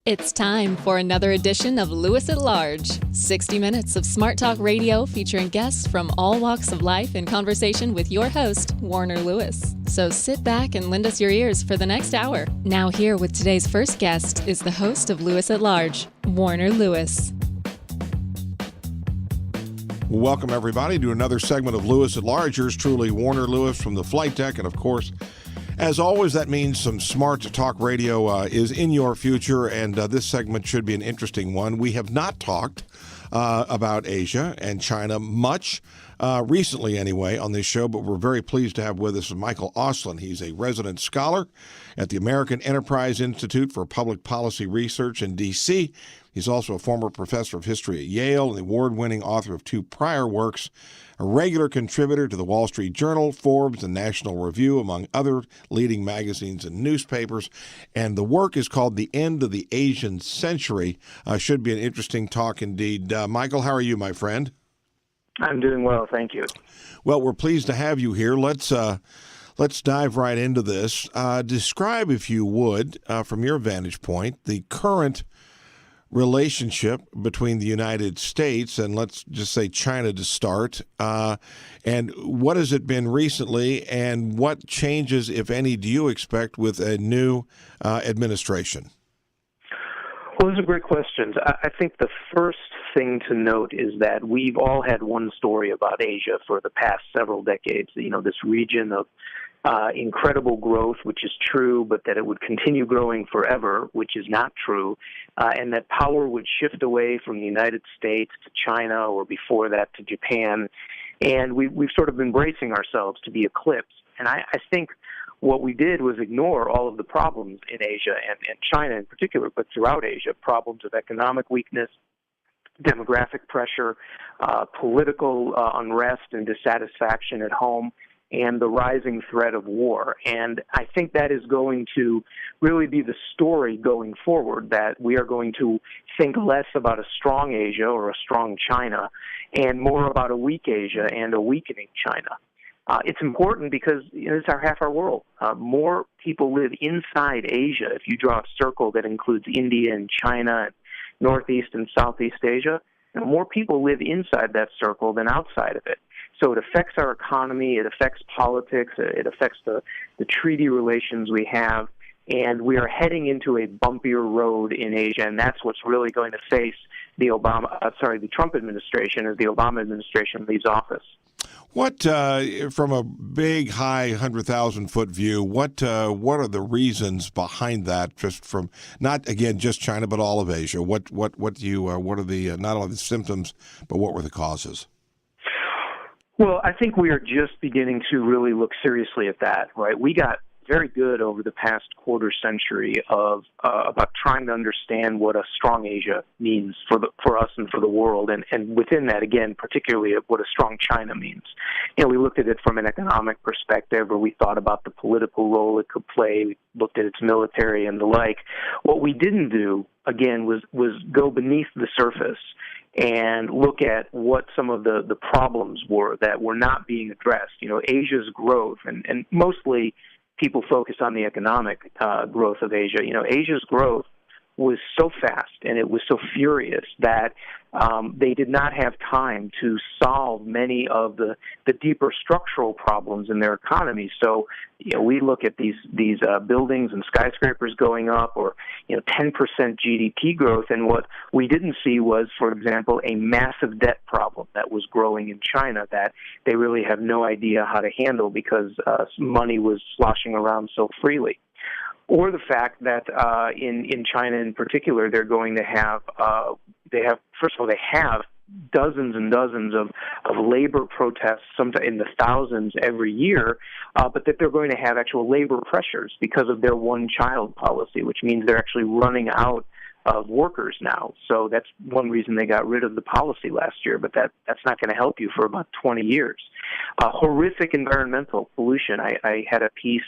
It's time for another edition of Lewis at Large, 60 minutes of smart talk radio featuring guests from all walks of life in conversation with your host, Warner Lewis. So sit back and lend us your ears for the next hour. Now here with today's first guest is the host of Lewis at Large, Warner Lewis. Welcome, everybody, to another segment of Lewis at Large. Yours truly, Warner Lewis from the flight deck. And, of course, as always, that means some smart talk radio is in your future, and this segment should be an interesting one. We have not talked about Asia and China much recently anyway on this show, but we're very pleased to have with us Michael Auslin. He's a resident scholar at the American Enterprise Institute for Public Policy Research in D.C. He's also a former professor of history at Yale and the award-winning author of two prior works, a regular contributor to the Wall Street Journal, Forbes, and National Review, among other leading magazines and newspapers. And the work is called The End of the Asian Century. Should be an interesting talk indeed. Michael, how are you, my friend? I'm doing well, thank you. Well, we're pleased to have you here. Let's dive right into this. Describe, if you would, from your vantage point, the current relationship between the United States and let's just say China to start, and what has it been recently, and what changes, if any, do you expect with a new administration? Well, those are great questions. I think the first thing to note is that we've all had one story about Asia for the past several decades. You know, this region of incredible growth, which is true, but that it would continue growing forever, which is not true, and that power would shift away from the United States to China, or before that to Japan, and we've sort of been bracing ourselves to be eclipsed. And I think what we did was ignore all of the problems in Asia and China in particular, but throughout Asia, problems of economic weakness, demographic pressure, political unrest and dissatisfaction at home, and the rising threat of war. And I think that is going to really be the story going forward, that we are going to think less about a strong Asia or a strong China and more about a weak Asia and a weakening China. It's important because it's half our world. More people live inside Asia. If you draw a circle that includes India and China and Northeast and Southeast Asia, more people live inside that circle than outside of it. So it affects our economy, it affects politics, it affects the treaty relations we have, and we are heading into a bumpier road in Asia, and that's what's really going to face the Trump administration as the Obama administration leaves office. What, from a big, high, 100,000-foot view, what are the reasons behind that? Just from not again just China, but all of Asia. What are the not only the symptoms, but what were the causes? Well, I think we are just beginning to really look seriously at that, right? We got very good over the past quarter century of about trying to understand what a strong Asia means for us and for the world, and within that, again, particularly what a strong China means. You know, we looked at it from an economic perspective, where we thought about the political role it could play. We looked at its military and the like. What we didn't do, again, was go beneath the surface and look at what some of the problems were that were not being addressed. You know, Asia's growth, and mostly people focus on the economic growth of Asia. You know, Asia's growth was so fast and it was so furious that they did not have time to solve many of the deeper structural problems in their economy. So, you know, we look at these buildings and skyscrapers going up, or 10% GDP growth, and what we didn't see was, for example, a massive debt problem that was growing in China that they really have no idea how to handle because money was sloshing around so freely. Or the fact that in China in particular, they're going to have, they have dozens and dozens of labor protests, sometimes in the thousands every year, but that they're going to have actual labor pressures because of their one-child policy, which means they're actually running out of workers now. So that's one reason they got rid of the policy last year, but that's not going to help you for about 20 years. Horrific environmental pollution. I had a piece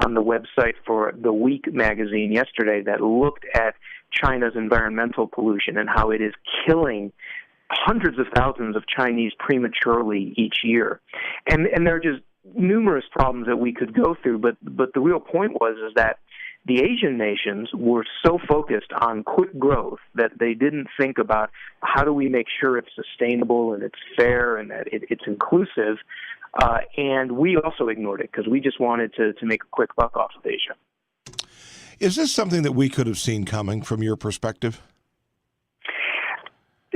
on the website for The Week magazine yesterday that looked at China's environmental pollution and how it is killing hundreds of thousands of Chinese prematurely each year. And there are just numerous problems that we could go through, but the real point is that the Asian nations were so focused on quick growth that they didn't think about how do we make sure it's sustainable and it's fair and that it's inclusive. And we also ignored it because we just wanted to make a quick buck off of Asia. Is this something that we could have seen coming from your perspective?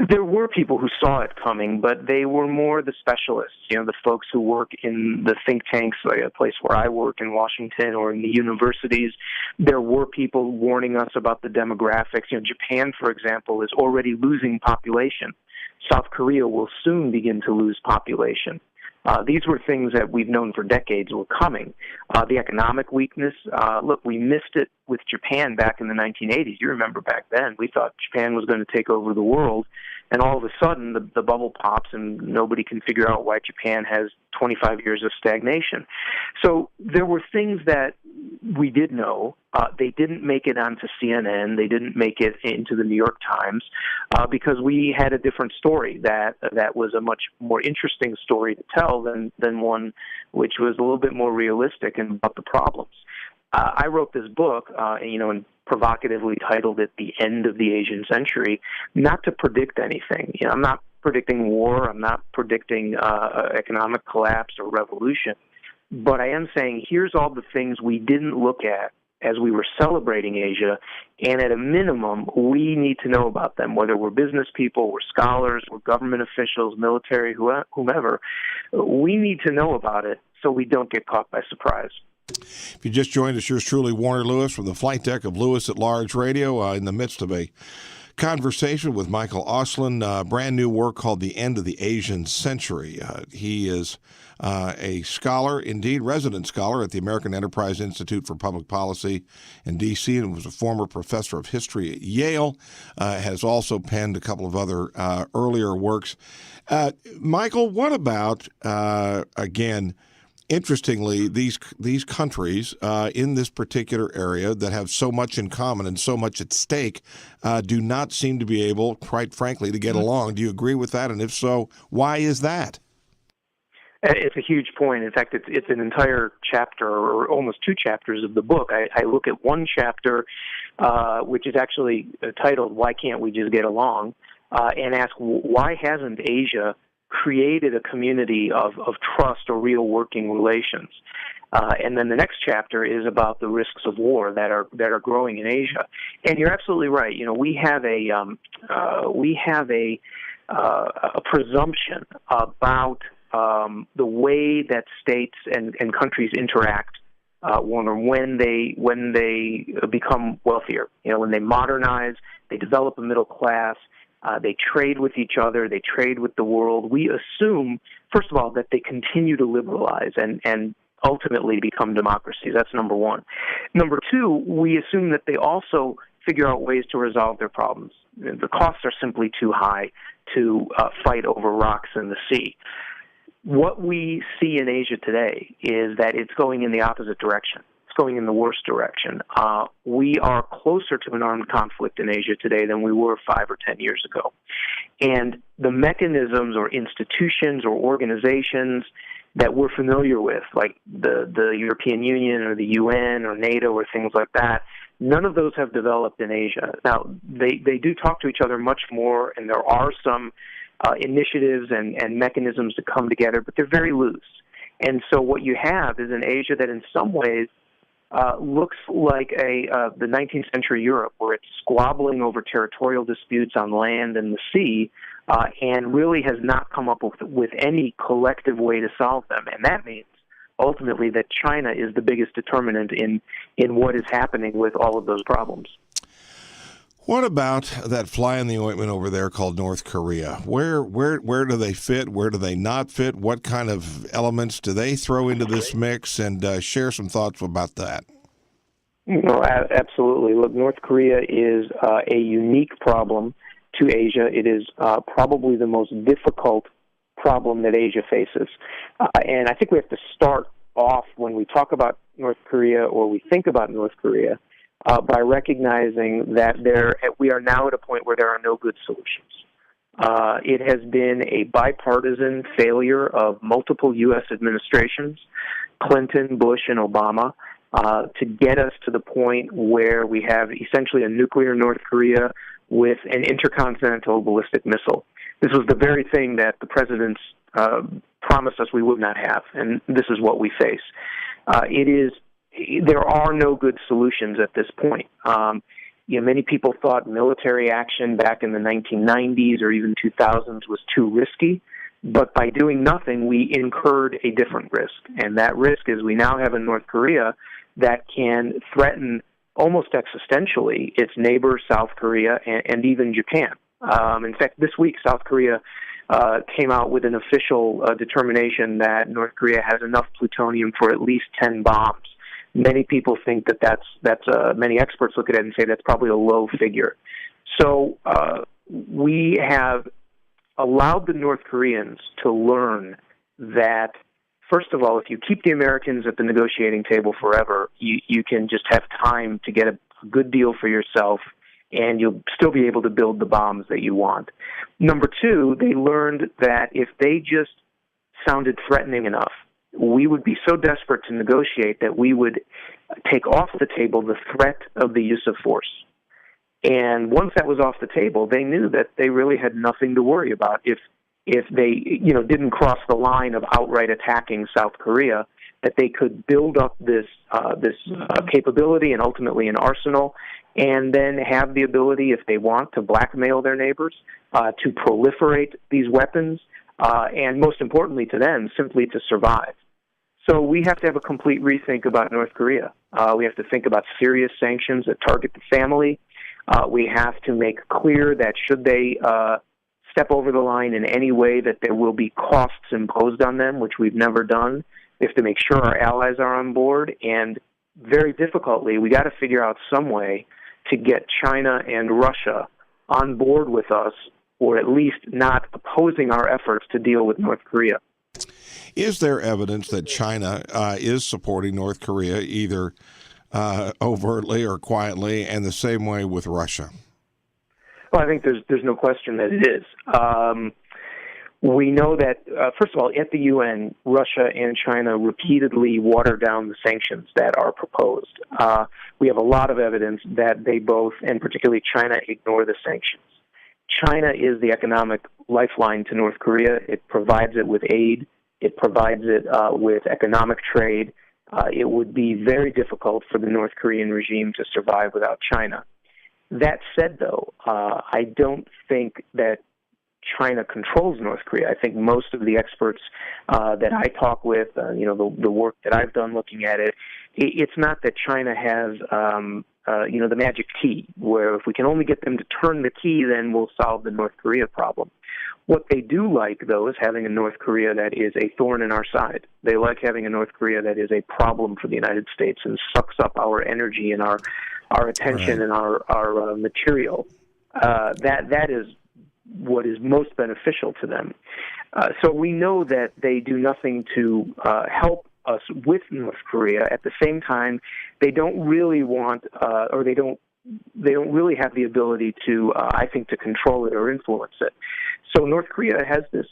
There were people who saw it coming, but they were more the specialists, the folks who work in the think tanks, like a place where I work in Washington or in the universities. There were people warning us about the demographics. Japan, for example, is already losing population. South Korea will soon begin to lose population. These were things that we've known for decades were coming. The economic weakness, look, we missed it with Japan back in the 1980s. You remember back then, we thought Japan was going to take over the world, and all of a sudden the bubble pops and nobody can figure out why Japan has 25 years of stagnation. So there were things that we did know. They didn't make it onto CNN. They didn't make it into the New York Times because we had a different story that was a much more interesting story to tell than one which was a little bit more realistic and about the problems. I wrote this book, and provocatively titled it "The End of the Asian Century," not to predict anything. I'm not predicting war. I'm not predicting economic collapse or revolution. But I am saying here's all the things we didn't look at as we were celebrating Asia, and at a minimum, we need to know about them, whether we're business people, we're scholars, we're government officials, military, whomever. We need to know about it so we don't get caught by surprise. If you just joined us, yours truly, Warner Lewis from the flight deck of Lewis at Large Radio, in the midst of a conversation with Michael Auslin, brand new work called The End of the Asian Century. He is a scholar, indeed resident scholar at the American Enterprise Institute for Public Policy in D.C. and was a former professor of history at Yale, has also penned a couple of other earlier works. Michael, what about, again, interestingly, these countries in this particular area that have so much in common and so much at stake do not seem to be able, quite frankly, to get along. Do you agree with that? And if so, why is that? It's a huge point. In fact, it's an entire chapter or almost two chapters of the book. I look at one chapter, which is actually titled, "Why Can't We Just Get Along?" And ask, why hasn't Asia created a community of trust or real working relations? And then the next chapter is about the risks of war that are growing in Asia. And you're absolutely right. We have a presumption about the way that states and countries interact, when they become wealthier. When they modernize, they develop a middle class. They trade with each other. They trade with the world. We assume, first of all, that they continue to liberalize and ultimately become democracies. That's number one. Number two, we assume that they also figure out ways to resolve their problems. The costs are simply too high to fight over rocks in the sea. What we see in Asia today is that it's going in the opposite direction. Going in the worst direction. We are closer to an armed conflict in Asia today than we were 5 or 10 years ago. And the mechanisms or institutions or organizations that we're familiar with, like the European Union or the UN or NATO or things like that, none of those have developed in Asia. Now, they do talk to each other much more, and there are some initiatives and mechanisms to come together, but they're very loose. And so what you have is an Asia that in some ways looks like the 19th century Europe, where it's squabbling over territorial disputes on land and the sea, and really has not come up with any collective way to solve them. And that means ultimately that China is the biggest determinant in what is happening with all of those problems. What about that fly in the ointment over there called North Korea? Where do they fit? Where do they not fit? What kind of elements do they throw into this mix? And share some thoughts about that. No, absolutely. Look, North Korea is a unique problem to Asia. It is probably the most difficult problem that Asia faces. And I think we have to start off when we talk about North Korea or we think about North Korea by recognizing that we are now at a point where there are no good solutions. It has been a bipartisan failure of multiple U.S. administrations, Clinton, Bush, and Obama, to get us to the point where we have essentially a nuclear North Korea with an intercontinental ballistic missile. This was the very thing that the presidents promised us we would not have, and this is what we face. There are no good solutions at this point. Many people thought military action back in the 1990s or even 2000s was too risky, but by doing nothing, we incurred a different risk, and that risk is we now have a North Korea that can threaten almost existentially its neighbor, South Korea, and even Japan. In fact, this week, South Korea came out with an official determination that North Korea has enough plutonium for at least 10 bombs. Many people think many experts look at it and say that's probably a low figure. So we have allowed the North Koreans to learn that, first of all, if you keep the Americans at the negotiating table forever, you can just have time to get a good deal for yourself, and you'll still be able to build the bombs that you want. Number two, they learned that if they just sounded threatening enough, we would be so desperate to negotiate that we would take off the table the threat of the use of force. And once that was off the table, they knew that they really had nothing to worry about if they didn't cross the line of outright attacking South Korea, that they could build up this capability and ultimately an arsenal, and then have the ability, if they want, to blackmail their neighbors, to proliferate these weapons, and most importantly to them, simply to survive. So we have to have a complete rethink about North Korea. We have to think about serious sanctions that target the family. We have to make clear that should they step over the line in any way, that there will be costs imposed on them, which we've never done. We have to make sure our allies are on board, and very difficultly, we got to figure out some way to get China and Russia on board with us, or at least not opposing our efforts to deal with North Korea. Is there evidence that China is supporting North Korea, either overtly or quietly, and the same way with Russia? Well, I think there's no question that it is. We know that, first of all, at the UN, Russia and China repeatedly water down the sanctions that are proposed. We have a lot of evidence that they both, and particularly China, ignore the sanctions. China is the economic lifeline to North Korea. It provides it with aid. It provides it with economic trade. It would be very difficult for the North Korean regime to survive without China. That said, though, I don't think that China controls North Korea. I think most of the experts that I talk with, the work that I've done looking at it, it's not that China has, the magic key, where if we can only get them to turn the key, then we'll solve the North Korea problem. What they do like, though, is having a North Korea that is a thorn in our side. They like having a North Korea that is a problem for the United States and sucks up our energy and our attention and our material. That is what is most beneficial to them. So we know that they do nothing to help us with North Korea. At the same time, they don't really want, or they don't really have the ability to, I think, to control it or influence it. So North Korea has this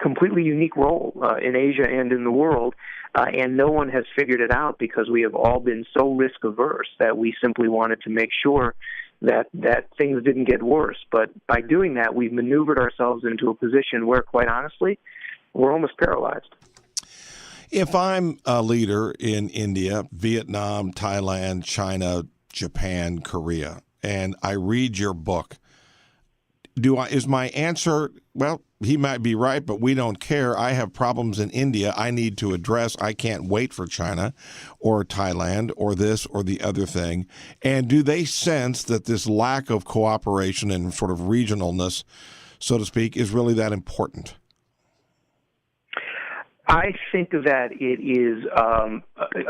completely unique role in Asia and in the world, and no one has figured it out because we have all been so risk averse that we simply wanted to make sure that things didn't get worse. But by doing that, we've maneuvered ourselves into a position where, quite honestly, we're almost paralyzed. If I'm a leader in India, Vietnam, Thailand, China, Japan, Korea, and I read your book, is my answer, well, he might be right, but we don't care. I have problems in India I need to address. I can't wait for China or Thailand or this or the other thing. And do they sense that this lack of cooperation and sort of regionalness, so to speak, is really that important? I think that it is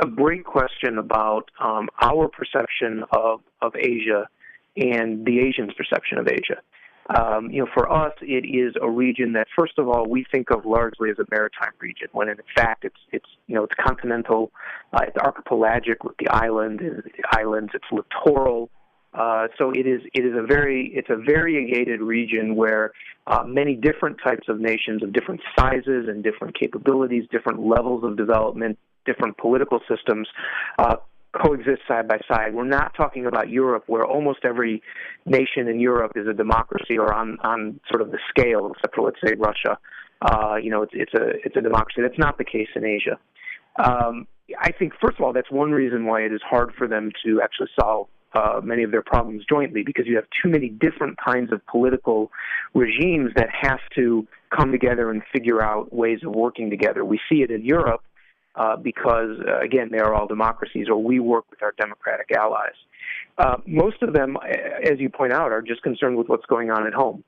a great question about our perception of Asia and the Asians' perception of Asia. For us, it is a region that, first of all, we think of largely as a maritime region, when in fact it's continental, it's archipelagic with the islands, it's littoral. So it's a variegated region where many different types of nations of different sizes and different capabilities, different levels of development, different political systems coexist side by side. We're not talking about Europe, where almost every nation in Europe is a democracy or on sort of the scale, except for, let's say, Russia. It's a democracy. That's not the case in Asia. I think, first of all, that's one reason why it is hard for them to actually solve many of their problems jointly, because you have too many different kinds of political regimes that have to come together and figure out ways of working together. We see it in Europe because, again, they are all democracies, or we work with our democratic allies. Most of them, as you point out, are just concerned with what's going on at home.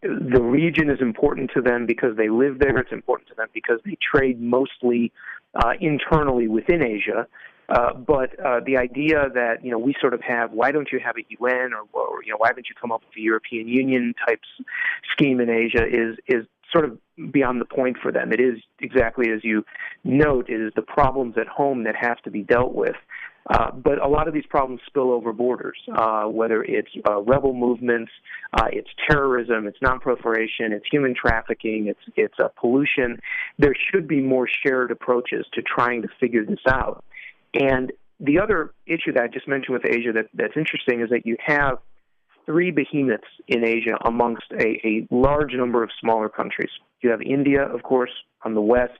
The region is important to them because they live there. It's important to them because they trade mostly internally within Asia. But the idea that, we sort of have, why don't you have a UN or why don't you come up with a European Union type scheme in Asia is sort of beyond the point for them. It is exactly as you note, it is the problems at home that have to be dealt with. But a lot of these problems spill over borders, whether it's rebel movements, it's terrorism, it's non-proliferation, it's human trafficking, it's pollution. There should be more shared approaches to trying to figure this out. And the other issue that I just mentioned with Asia that's interesting is that you have three behemoths in Asia amongst a large number of smaller countries. You have India, of course, on the west,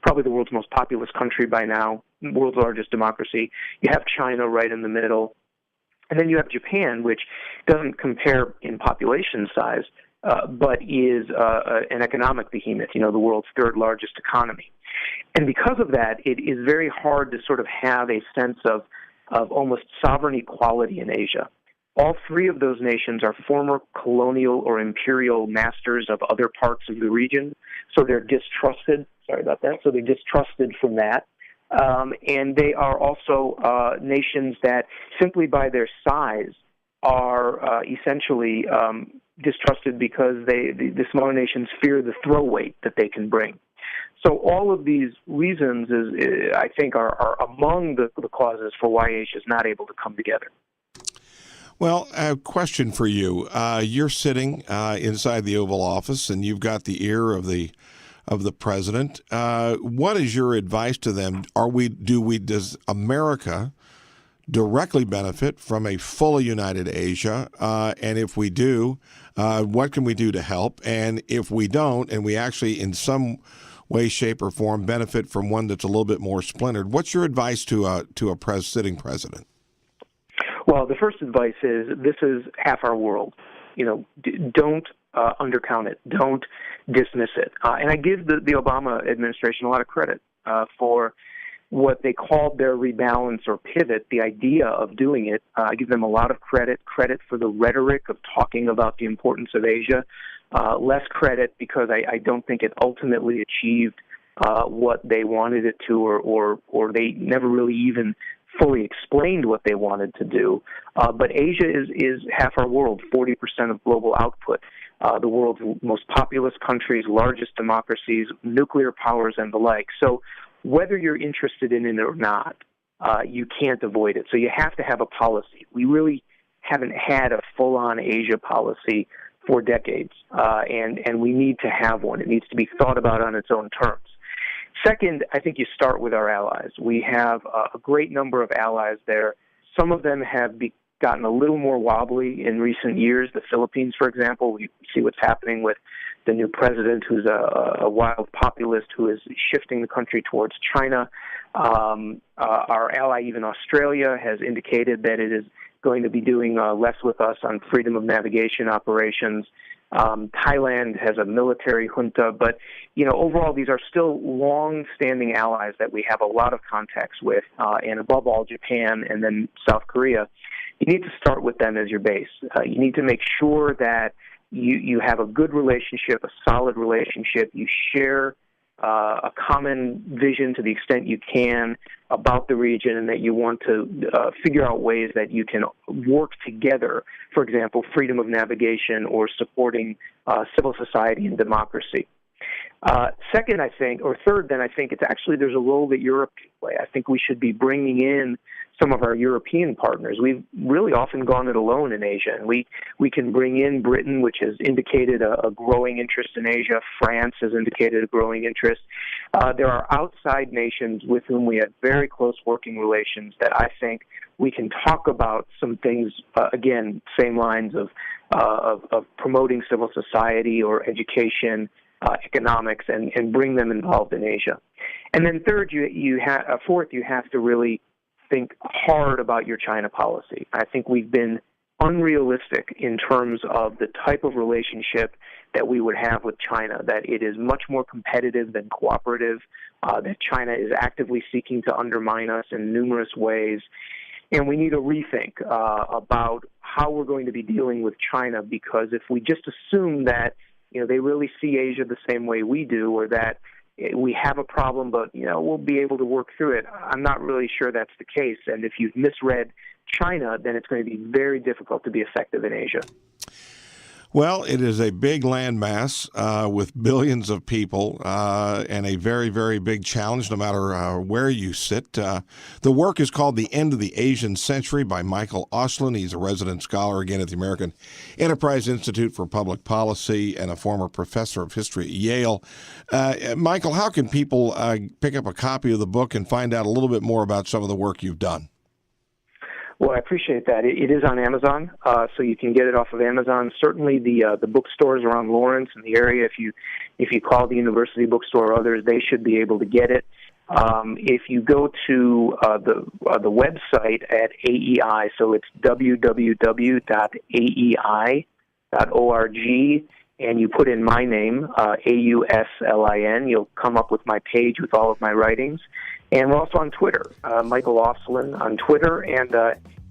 probably the world's most populous country by now, world's largest democracy. You have China right in the middle. And then you have Japan, which doesn't compare in population size, but is an economic behemoth, the world's third largest economy. And because of that, it is very hard to sort of have a sense of almost sovereign equality in Asia. All three of those nations are former colonial or imperial masters of other parts of the region, so they're distrusted. Sorry about that. So they're distrusted from that. And they are also nations that, simply by their size, are essentially distrusted because the smaller nations fear the throw weight that they can bring. So all of these reasons, I think, are among the causes for why Asia is not able to come together. Well, a question for you. You're sitting inside the Oval Office, and you've got the ear of the president. What is your advice to them? Does America directly benefit from a fully united Asia? And if we do, what can we do to help? And if we don't, and we actually in some way, shape, or form benefit from one that's a little bit more splintered, what's your advice to a sitting president? Well, the first advice is this is half our world. Don't undercount it. Don't dismiss it. And I give the Obama administration a lot of credit for what they called their rebalance or pivot, the idea of doing it. I give them a lot of credit for the rhetoric of talking about the importance of Asia. Less credit because I don't think it ultimately achieved what they wanted it to, or they never really even fully explained what they wanted to do. But Asia is half our world, 40% of global output, the world's most populous countries, largest democracies, nuclear powers, and the like. So whether you're interested in it or not, you can't avoid it. So you have to have a policy. We really haven't had a full-on Asia policy for decades, and we need to have one. It needs to be thought about on its own terms. Second, I think you start with our allies. We have a great number of allies there. Some of them have gotten a little more wobbly in recent years. The Philippines, for example, we see what's happening with the new president, who's a wild populist who is shifting the country towards China. Our ally, even Australia, has indicated that it is going to be doing less with us on freedom of navigation operations. Thailand has a military junta, but overall these are still long-standing allies that we have a lot of contacts with, and above all Japan and then South Korea. You need to start with them as your base. You need to make sure that you have a good relationship, a solid relationship. You share a common vision to the extent you can about the region, and that you want to figure out ways that you can work together, for example, freedom of navigation or supporting civil society and democracy. Second, I think, or third, then I think it's actually there's a role that Europe can play. I think we should be bringing in some of our European partners. We've really often gone it alone in Asia, and we can bring in Britain, which has indicated a growing interest in Asia. France has indicated a growing interest. There are outside nations with whom we have very close working relations that I think we can talk about some things, again, same lines of promoting civil society or education, economics, and bring them involved in Asia. And then fourth, you have to really think hard about your China policy. I think we've been unrealistic in terms of the type of relationship that we would have with China, that it is much more competitive than cooperative, that China is actively seeking to undermine us in numerous ways. And we need to rethink about how we're going to be dealing with China, because if we just assume that they really see Asia the same way we do, or that we have a problem, but we'll be able to work through it, I'm not really sure that's the case. And if you've misread China, then it's going to be very difficult to be effective in Asia. Well, it is a big landmass with billions of people and a very, very big challenge no matter where you sit. The work is called The End of the Asian Century by Michael Auslin. He's a resident scholar, again, at the American Enterprise Institute for Public Policy and a former professor of history at Yale. Michael, how can people pick up a copy of the book and find out a little bit more about some of the work you've done? Well, I appreciate that. It is on Amazon, so you can get it off of Amazon. Certainly, the bookstores around Lawrence and the area, if you call the University Bookstore or others, they should be able to get it. If you go to the website at AEI, so it's www.aei.org, and you put in my name, Auslin, you'll come up with my page with all of my writings. And we're also on Twitter, Michael Auslin on Twitter, and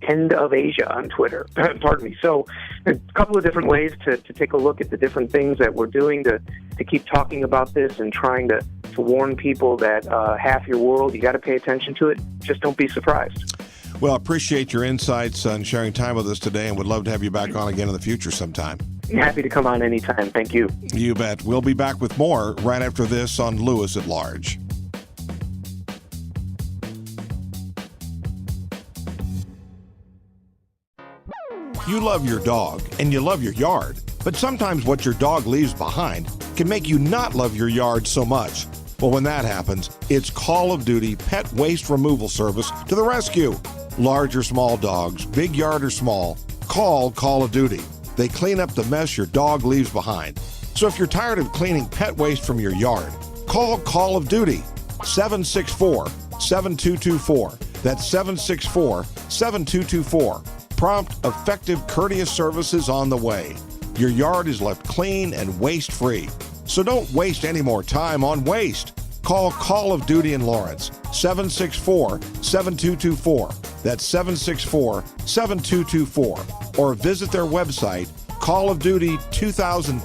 End of Asia on Twitter. Pardon me. So a couple of different ways to take a look at the different things that we're doing to keep talking about this and trying to warn people that half your world, you got to pay attention to it. Just don't be surprised. Well, appreciate your insights and sharing time with us today, and would love to have you back on again in the future sometime. Happy to come on anytime. Thank you. You bet. We'll be back with more right after this on Lewis at Large. You love your dog and you love your yard, but sometimes what your dog leaves behind can make you not love your yard so much. Well, when that happens, it's Call of Duty Pet Waste Removal Service to the rescue. Large or small dogs, big yard or small, call Call of Duty. They clean up the mess your dog leaves behind. So if you're tired of cleaning pet waste from your yard, call Call of Duty, 764-7224. That's 764-7224. Prompt, effective, courteous services on the way. Your yard is left clean and waste-free. So don't waste any more time on waste. Call Call of Duty in Lawrence, 764-7224. That's 764-7224. Or visit their website, Call of Duty 2010.